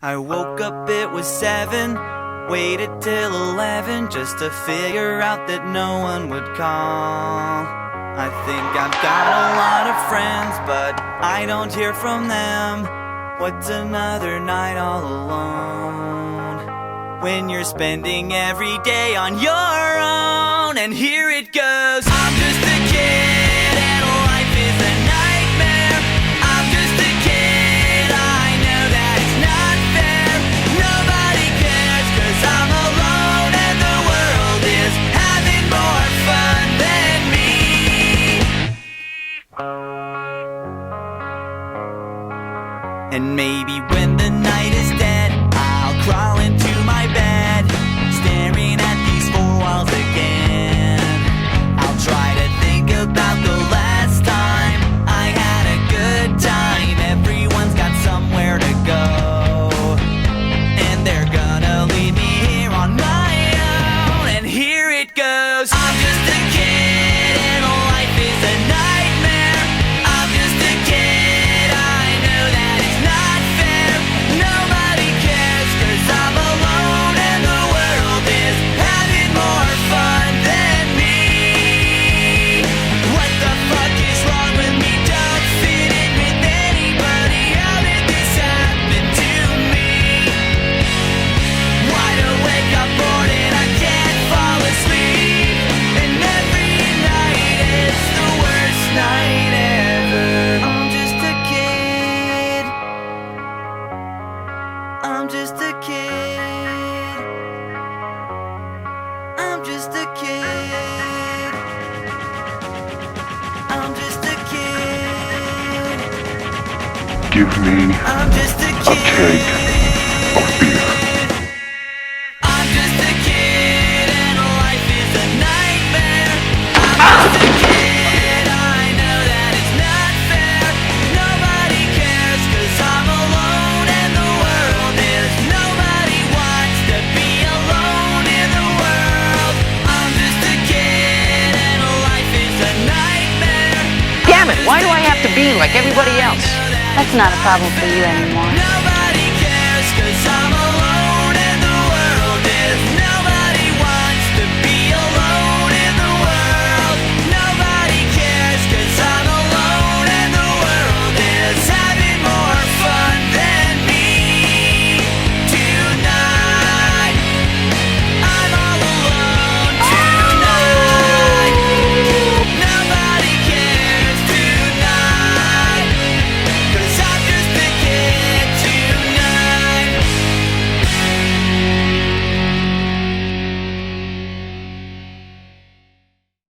I woke up, it was 7, waited till 11 just to figure out that no one would call. I think I've got a lot of friends, but I don't hear from them. What's another night all alone when you're spending every day on your own? And here it goes. I'm just a kid and life is a nightmare. I'm just a kid, I know that it's not fair. Nobody cares 'cause I'm alone and the world is having more fun than me. And maybe when the night is dead, I'll crawl into my bed, staring at these four walls again. I'll try to think about the last time I had a good time. Everyone's got somewhere to go, and they're gonna leave me here on my own. And here it goes. I'm just a kid and life is a nightmare. I'm just a kid, I know that it's not fair. Nobody cares 'cause I'm alone and the world is having more fun than me. What the fuck is wrong with me? Don't fit in with anybody. How did this happen to me? Wide awake, I'm bored and I can't fall asleep. And every night is the worst night ever. I'm just a kid. I'm just a kid. I'm just a kid. I'm just a kid. Give me I'm just a a kid. keg of beer. I'm just a kid and life is a nightmare. I'm just a kid, I know that it's not fair. Nobody cares 'cause I'm alone and the world is. Nobody wants to be alone in the world. I'm just a kid and life is a nightmare. Damn it, why do I have to be like everybody else? That's not a problem for you anymore.